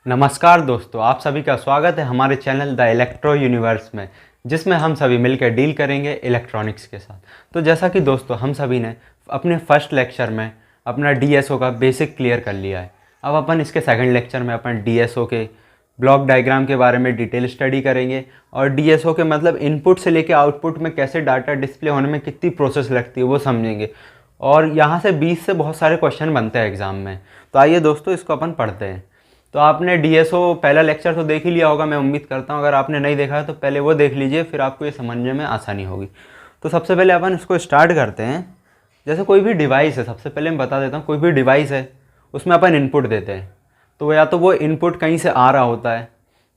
नमस्कार दोस्तों, आप सभी का स्वागत है हमारे चैनल द इलेक्ट्रो यूनिवर्स में, जिसमें हम सभी मिलकर डील करेंगे इलेक्ट्रॉनिक्स के साथ। तो जैसा कि दोस्तों हम सभी ने अपने फर्स्ट लेक्चर में अपना डीएसओ का बेसिक क्लियर कर लिया है। अब अपन इसके सेकंड लेक्चर में अपन डीएसओ के ब्लॉक डायग्राम के बारे में डिटेल स्टडी करेंगे और डीएसओ के मतलब इनपुट से लेकर आउटपुट में कैसे डाटा डिस्प्ले होने में कितनी प्रोसेस लगती है वो समझेंगे। और यहाँ से 20 से बहुत सारे क्वेश्चन बनते हैं एग्ज़ाम में। तो आइए दोस्तों इसको अपन पढ़ते हैं। तो आपने डीएसओ पहला लेक्चर तो देख ही लिया होगा, मैं उम्मीद करता हूँ। अगर आपने नहीं देखा है तो पहले वो देख लीजिए, फिर आपको ये समझने में आसानी होगी। तो सबसे पहले अपन इसको स्टार्ट करते हैं। जैसे कोई भी डिवाइस है, सबसे पहले मैं बता देता हूँ, कोई भी डिवाइस है उसमें अपन इनपुट देते हैं। तो या तो वो इनपुट कहीं से आ रहा होता है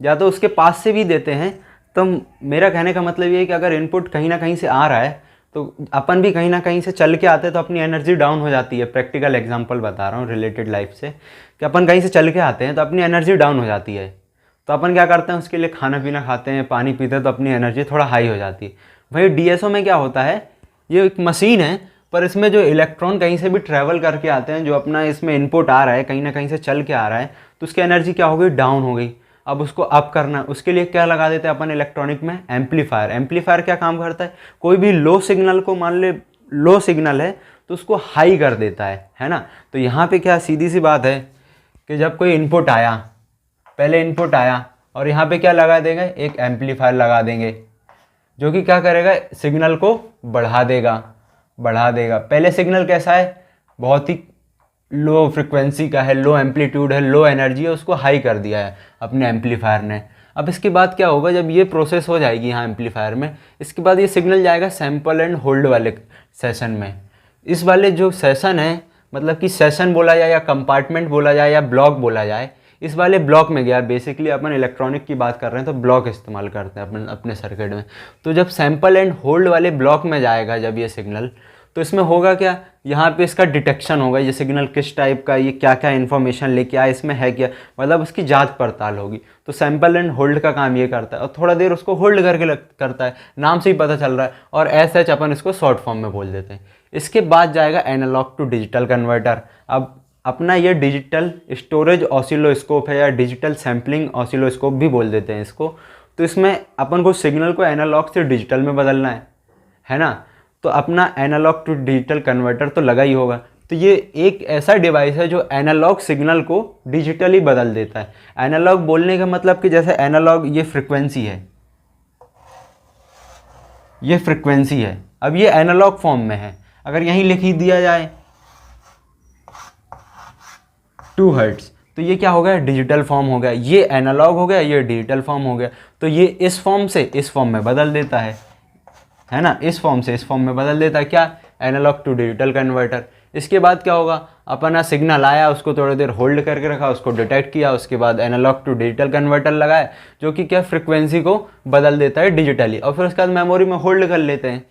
या तो उसके पास से भी देते हैं। तो मेरा कहने का मतलब ये है कि अगर इनपुट कहीं ना कहीं से आ रहा है तो अपन भी कहीं ना कहीं से चल के आते हैं तो अपनी एनर्जी डाउन हो जाती है। प्रैक्टिकल एग्जांपल बता रहा हूँ रिलेटेड लाइफ से, कि अपन कहीं से चल के आते हैं तो अपनी एनर्जी डाउन हो जाती है। तो अपन क्या करते हैं, उसके लिए खाना पीना खाते हैं, पानी पीते हैं, तो अपनी एनर्जी थोड़ा हाई हो जाती है। वही डीएसओ में क्या होता है, ये एक मशीन है पर इसमें जो इलेक्ट्रॉन कहीं से भी ट्रैवल करके आते हैं, जो अपना इसमें इनपुट आ रहा है कहीं ना कहीं से चल के आ रहा है, तो उसकी एनर्जी क्या हो गई, डाउन हो गई। अब उसको अप करना, उसके लिए क्या लगा देते हैं अपन इलेक्ट्रॉनिक में, एम्पलीफायर। एम्पलीफायर क्या काम करता है, कोई भी लो सिग्नल को, मान ले लो सिग्नल है तो उसको हाई कर देता है ना। तो यहाँ पे क्या सीधी सी बात है कि जब कोई इनपुट आया, पहले इनपुट आया और यहाँ पे क्या लगा देंगे, एक एम्पलीफायर लगा देंगे जो कि क्या करेगा, सिग्नल को बढ़ा देगा। पहले सिग्नल कैसा है, बहुत ही लो फ्रिक्वेंसी का है, लो एम्पलीट्यूड है, लो एनर्जी है, उसको हाई कर दिया है अपने एम्पलीफायर ने। अब इसके बाद क्या होगा, जब ये प्रोसेस हो जाएगी यहाँ एम्पलीफायर में, इसके बाद ये सिग्नल जाएगा सैंपल एंड होल्ड वाले सेशन में। इस वाले जो सेशन है, मतलब कि सेशन बोला जाए या कंपार्टमेंट बोला जाए या ब्लॉक बोला जाए, इस वाले ब्लॉक में गया। बेसिकली अपन इलेक्ट्रॉनिक की बात कर रहे हैं तो ब्लॉक इस्तेमाल करते हैं अपने सर्किट में। तो जब सैंपल एंड होल्ड वाले ब्लॉक में जाएगा जब ये सिग्नल, तो इसमें होगा क्या, यहाँ पे इसका डिटेक्शन होगा, ये सिग्नल किस टाइप का, ये क्या क्या इन्फॉर्मेशन लेके आया, इसमें है क्या, मतलब उसकी जांच पड़ताल होगी। तो सैंपल एंड होल्ड का काम ये करता है और थोड़ा देर उसको होल्ड करके करता है, नाम से ही पता चल रहा है। और एस एच अपन इसको शॉर्ट फॉर्म में बोल देते हैं। इसके बाद जाएगा एनालॉग टू डिजिटल कन्वर्टर। अब अपना ये डिजिटल स्टोरेज ऑसिलोस्कोप है या डिजिटल सैम्पलिंग ऑसिलोस्कोप भी बोल देते हैं इसको। तो इसमें अपन को सिग्नल को एनालॉग से डिजिटल में बदलना है ना। तो अपना एनालॉग टू डिजिटल कन्वर्टर तो लगा ही होगा। तो ये एक ऐसा डिवाइस है जो एनालॉग सिग्नल को डिजिटली बदल देता है। एनालॉग बोलने का मतलब कि जैसे एनालॉग ये फ्रिक्वेंसी है, ये फ्रिक्वेंसी है, अब ये एनालॉग फॉर्म में है। अगर यहीं लिख ही दिया जाए 2 हर्ट्ज, तो ये क्या हो गया, डिजिटल फॉर्म हो गया। ये एनालॉग हो गया, ये डिजिटल फॉर्म हो गया। तो ये इस फॉर्म से इस फॉर्म में बदल देता है ना, इस फॉर्म से इस फॉर्म में बदल देता है। क्या, एनालॉग टू डिजिटल कन्वर्टर। इसके बाद क्या होगा, अपना सिग्नल आया, उसको थोड़ी देर होल्ड करके रखा, उसको डिटेक्ट किया, उसके बाद एनालॉग टू डिजिटल कन्वर्टर लगाया जो कि क्या, फ्रिक्वेंसी को बदल देता है डिजिटली। और फिर उसके बाद मेमोरी में होल्ड कर लेते हैं।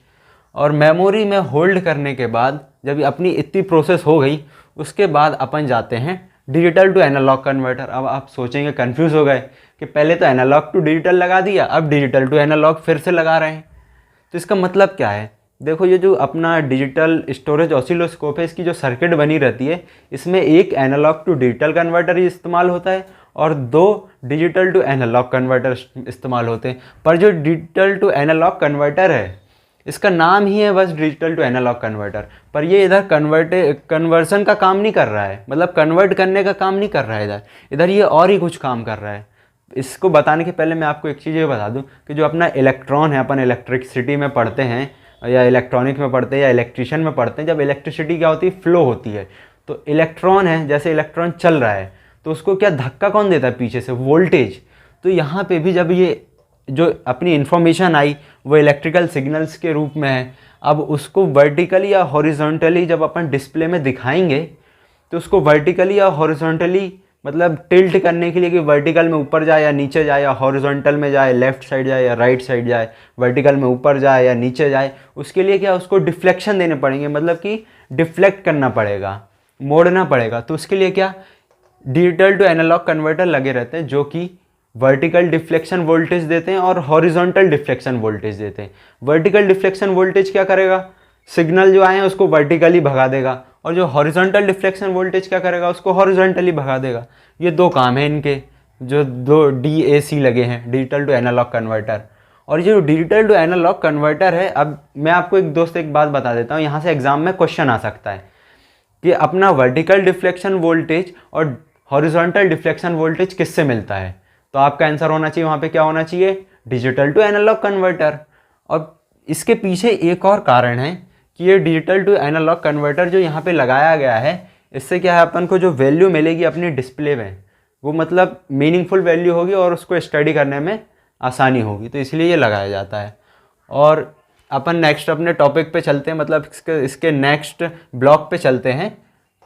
और मेमोरी में होल्ड करने के बाद जब अपनी इतनी प्रोसेस हो गई, उसके बाद अपन जाते हैं डिजिटल टू एनालॉग कन्वर्टर। अब आप सोचेंगे, कंफ्यूज हो गए कि पहले तो एनालॉग टू डिजिटल लगा दिया, अब डिजिटल टू एनालॉग फिर से लगा रहे हैं। तो इसका मतलब क्या है, देखो ये जो अपना डिजिटल स्टोरेज ऑसिलोस्कोप है, इसकी जो सर्किट बनी रहती है, इसमें एक एनालॉग टू डिजिटल कन्वर्टर ही इस्तेमाल होता है और 2 डिजिटल टू एनालॉग कन्वर्टर इस्तेमाल होते हैं। पर जो डिजिटल टू एनालॉग कन्वर्टर है, इसका नाम ही है बस डिजिटल टू एनालॉग कन्वर्टर, पर ये इधर कन्वर्सन का काम नहीं कर रहा है, मतलब कन्वर्ट करने का काम नहीं कर रहा है इधर ये और ही कुछ काम कर रहा है। इसको बताने के पहले मैं आपको एक चीज़ ये बता दूं कि जो अपना इलेक्ट्रॉन है, अपन इलेक्ट्रिसिटी में पढ़ते हैं या इलेक्ट्रॉनिक में पढ़ते हैं या इलेक्ट्रिशियन में पढ़ते हैं, जब इलेक्ट्रिसिटी क्या होती है, फ्लो होती है। तो इलेक्ट्रॉन है, जैसे इलेक्ट्रॉन चल रहा है तो उसको क्या धक्का कौन देता है, पीछे से वोल्टेज। तो यहाँ पे भी जब ये जो अपनी इन्फॉर्मेशन आई वो इलेक्ट्रिकल सिग्नल्स के रूप में है, अब उसको वर्टिकली या हॉरिजॉन्टली जब अपन डिस्प्ले में दिखाएंगे तो उसको वर्टिकली या हॉरिजॉन्टली, मतलब टिल्ट करने के लिए कि वर्टिकल में ऊपर जाए या नीचे जाए, या हॉरिजॉन्टल में जाए, लेफ्ट साइड जाए या राइट साइड जाए, वर्टिकल में ऊपर जाए या नीचे जाए, उसके लिए क्या, उसको डिफ्लेक्शन देने पड़ेंगे, मतलब कि डिफ्लेक्ट करना पड़ेगा, मोड़ना पड़ेगा। तो उसके लिए क्या, डिजिटल टू एनालॉग कन्वर्टर लगे रहते हैं जो कि वर्टिकल डिफ्लेक्शन वोल्टेज देते हैं और हॉरिजॉन्टल डिफ्लेक्शन वोल्टेज देते हैं। वर्टिकल डिफ्लेक्शन वोल्टेज क्या करेगा, सिग्नल जो आए हैं उसको वर्टिकली भगा देगा, और जो हॉरिजॉन्टल डिफ्लेक्शन वोल्टेज क्या करेगा, उसको हॉरिजॉन्टली भगा देगा। ये 2 काम है इनके। जो दो DAC लगे हैं, डिजिटल टू एनालॉग कन्वर्टर। और ये जो डिजिटल टू एनालॉग कन्वर्टर है, अब मैं आपको एक बात बता देता हूँ, यहाँ से एग्जाम में क्वेश्चन आ सकता है कि अपना वर्टिकल डिफ्लेक्शन वोल्टेज और हॉरिजॉन्टल डिफ्लेक्शन वोल्टेज किससे मिलता है। तो आपका आंसर होना चाहिए वहाँ पे क्या होना चाहिए, डिजिटल टू एनालॉग कन्वर्टर। और इसके पीछे एक और कारण है कि ये डिजिटल टू एनालॉग कन्वर्टर जो यहाँ पे लगाया गया है, इससे क्या है, अपन को जो वैल्यू मिलेगी अपनी डिस्प्ले में, वो मतलब मीनिंगफुल वैल्यू होगी और उसको स्टडी करने में आसानी होगी, तो इसलिए ये लगाया जाता है। और अपन नेक्स्ट अपने टॉपिक पे चलते हैं, मतलब इसके नेक्स्ट ब्लॉक पे चलते हैं,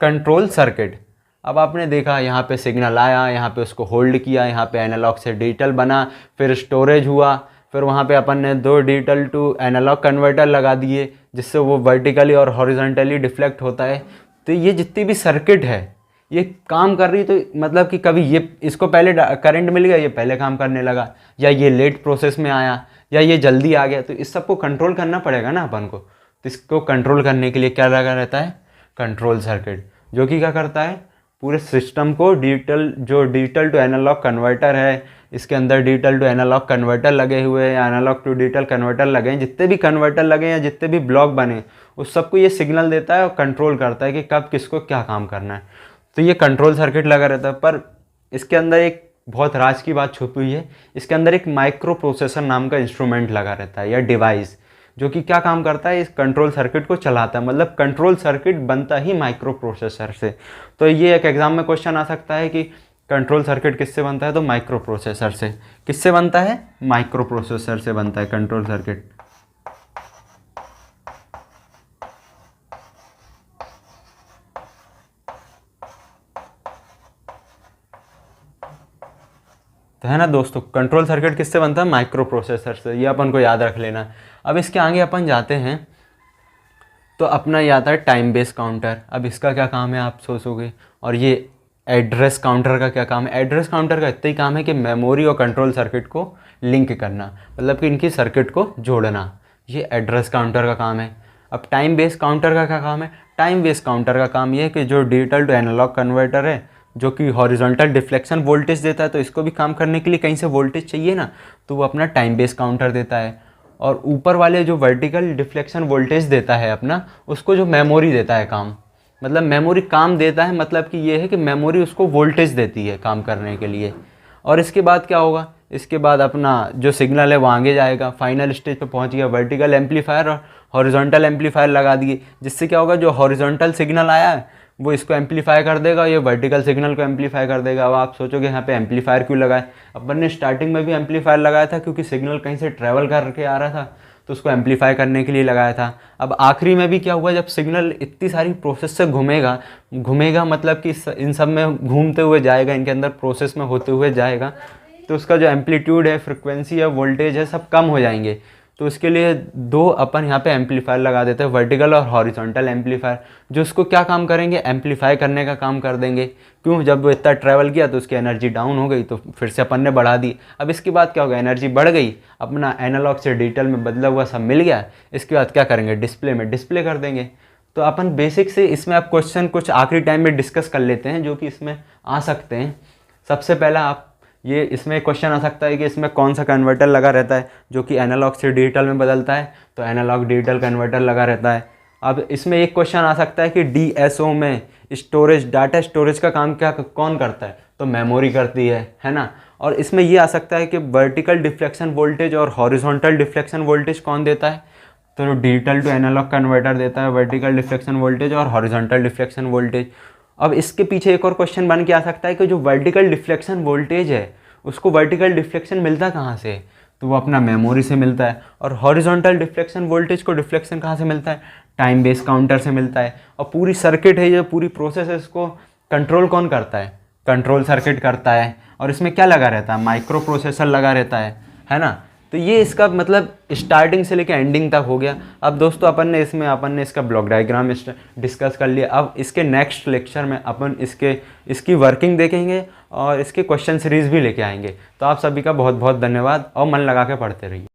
कंट्रोल सर्किट। अब आपने देखा यहाँ पे सिग्नल आया, यहाँ पे उसको होल्ड किया, यहाँ पे एनालॉग से डिजिटल बना, फिर स्टोरेज हुआ, फिर वहाँ पे अपन ने दो डिजिटल टू एनालॉग कन्वर्टर लगा दिए जिससे वो वर्टिकली और हॉरिजॉन्टली डिफ्लेक्ट होता है। तो ये जितनी भी सर्किट है ये काम कर रही, तो मतलब कि कभी ये इसको पहले करंट मिल गया, ये पहले काम करने लगा, या ये लेट प्रोसेस में आया, या ये जल्दी आ गया, तो इस सबको कंट्रोल करना पड़ेगा ना अपन को। तो इसको कंट्रोल करने के लिए क्या लगा रहता है, कंट्रोल सर्किट, जो कि क्या करता है, पूरे सिस्टम को डिजिटल टू एनालॉग कन्वर्टर है, इसके अंदर डिजिटल टू एनालॉग कन्वर्टर लगे हुए हैं, एनालॉग टू डिजिटल कन्वर्टर लगे हैं, जितने भी कन्वर्टर लगे हैं, जितने भी ब्लॉक बने, उस सबको ये सिग्नल देता है और कंट्रोल करता है कि कब किसको क्या काम करना है। तो ये कंट्रोल सर्किट लगा रहता है। पर इसके अंदर एक बहुत राज की बात छुपी हुई है, इसके अंदर एक माइक्रो प्रोसेसर नाम का इंस्ट्रूमेंट लगा रहता है या डिवाइस, जो कि क्या काम करता है, इस कंट्रोल सर्किट को चलाता है। मतलब कंट्रोल सर्किट बनता ही माइक्रो प्रोसेसर से। तो ये एक एग्जाम में क्वेश्चन आ सकता है कि कंट्रोल सर्किट किससे बनता है, तो माइक्रो प्रोसेसर से। किससे बनता है, माइक्रो प्रोसेसर से बनता है कंट्रोल सर्किट। तो है ना दोस्तों, कंट्रोल सर्किट किससे बनता है, माइक्रो प्रोसेसर से, ये अपन को याद रख लेना। अब इसके आगे अपन जाते हैं तो अपना ये आता है टाइम बेस काउंटर। अब इसका क्या काम है आप सोचोगे, और ये एड्रेस काउंटर का क्या काम है। एड्रेस काउंटर का इतना ही काम है कि मेमोरी और कंट्रोल सर्किट को लिंक करना, मतलब कि इनकी सर्किट को जोड़ना, ये एड्रेस काउंटर का काम है। अब टाइम बेस काउंटर का क्या काम है, टाइम बेस काउंटर का काम ये है कि जो डिजिटल टू एनालॉग कन्वर्टर है, जो कि हॉरिजॉन्टल डिफ्लेक्शन वोल्टेज देता है, तो इसको भी काम करने के लिए कहीं से वोल्टेज चाहिए ना, तो वो अपना टाइम बेस काउंटर देता है। और ऊपर वाले जो वर्टिकल डिफ्लेक्शन वोल्टेज देता है अपना, उसको जो मेमोरी देता है काम, मतलब मेमोरी काम देता है, मतलब कि ये है कि मेमोरी उसको वोल्टेज देती है काम करने के लिए। और इसके बाद क्या होगा, इसके बाद अपना जो सिग्नल है वो आगे जाएगा, फाइनल स्टेज पे पहुंच गया, वर्टिकल एम्पलीफायर और हॉरिजॉन्टल एम्पलीफायर लगा दिए, जिससे क्या होगा, जो हॉरिजॉन्टल सिग्नल आया है वो इसको एम्पलीफाई कर देगा, ये वर्टिकल सिग्नल को एम्पलीफाई कर देगा। अब आप सोचोगे यहाँ पे एम्पलीफायर क्यों लगाए, अपन ने स्टार्टिंग में भी एम्पलीफायर लगाया था क्योंकि सिग्नल कहीं से ट्रैवल करके आ रहा था, तो उसको एम्पलीफाई करने के लिए लगाया था। अब आखिरी में भी क्या हुआ, जब सिग्नल इतनी सारी प्रोसेस से घूमेगा मतलब कि इन सब में घूमते हुए जाएगा, इनके अंदर प्रोसेस में होते हुए जाएगा, तो उसका जो एम्पलीट्यूड है, फ्रिक्वेंसी है, वोल्टेज है, सब कम हो जाएंगे। तो उसके लिए दो अपन यहाँ पे एम्पलीफायर लगा देते हैं, वर्टिकल और हॉरिजॉन्टल एम्पलीफायर, जो उसको क्या काम करेंगे, एम्पलीफाई करने का काम कर देंगे। क्यों, जब वो इतना ट्रैवल किया तो उसकी एनर्जी डाउन हो गई, तो फिर से अपन ने बढ़ा दी। अब इसके बाद क्या होगा, एनर्जी बढ़ गई, अपना एनालॉग से डिजिटल में बदला हुआ सब मिल गया, इसके बाद क्या करेंगे, डिस्प्ले में डिस्प्ले कर देंगे। तो अपन बेसिक से इसमें आप क्वेश्चन कुछ आखिरी टाइम में डिस्कस कर लेते हैं जो कि इसमें आ सकते हैं। सबसे पहला आप ये इसमें क्वेश्चन आ सकता है कि इसमें कौन सा कन्वर्टर लगा रहता है जो कि एनालॉग से डिजिटल में बदलता है, तो एनालॉग डिजिटल कन्वर्टर लगा रहता है। अब इसमें एक क्वेश्चन आ सकता है कि DSO में स्टोरेज, डाटा स्टोरेज का काम क्या कौन करता है, तो मेमोरी करती है ना। और इसमें ये आ सकता है कि वर्टिकल डिफ्लेक्शन वोल्टेज और हॉरिजॉन्टल डिफ्लेक्शन वोल्टेज कौन देता है, तो डिजिटल टू एनालॉग कन्वर्टर देता है वर्टिकल डिफ्लेक्शन वोल्टेज और हॉरिजॉन्टल डिफ्लेक्शन वोल्टेज। अब इसके पीछे एक और क्वेश्चन बन के आ सकता है कि जो वर्टिकल डिफ्लेक्शन वोल्टेज है उसको वर्टिकल डिफ्लेक्शन मिलता कहाँ से, तो वो अपना मेमोरी से मिलता है। और हॉरिजॉन्टल डिफ्लेक्शन वोल्टेज को डिफ्लेक्शन कहाँ से मिलता है, टाइम बेस काउंटर से मिलता है। और पूरी सर्किट है, ये पूरी प्रोसेस है, इसको कंट्रोल कौन करता है, कंट्रोल सर्किट करता है। और इसमें क्या लगा रहता है, माइक्रो प्रोसेसर लगा रहता है ना। तो ये इसका मतलब स्टार्टिंग से लेकर एंडिंग तक हो गया। अब दोस्तों अपन ने इसका ब्लॉक डायग्राम डिस्कस कर लिया। अब इसके नेक्स्ट लेक्चर में अपन इसकी वर्किंग देखेंगे और इसके क्वेश्चन सीरीज़ भी लेके आएंगे। तो आप सभी का बहुत बहुत धन्यवाद और मन लगा के पढ़ते रहिए।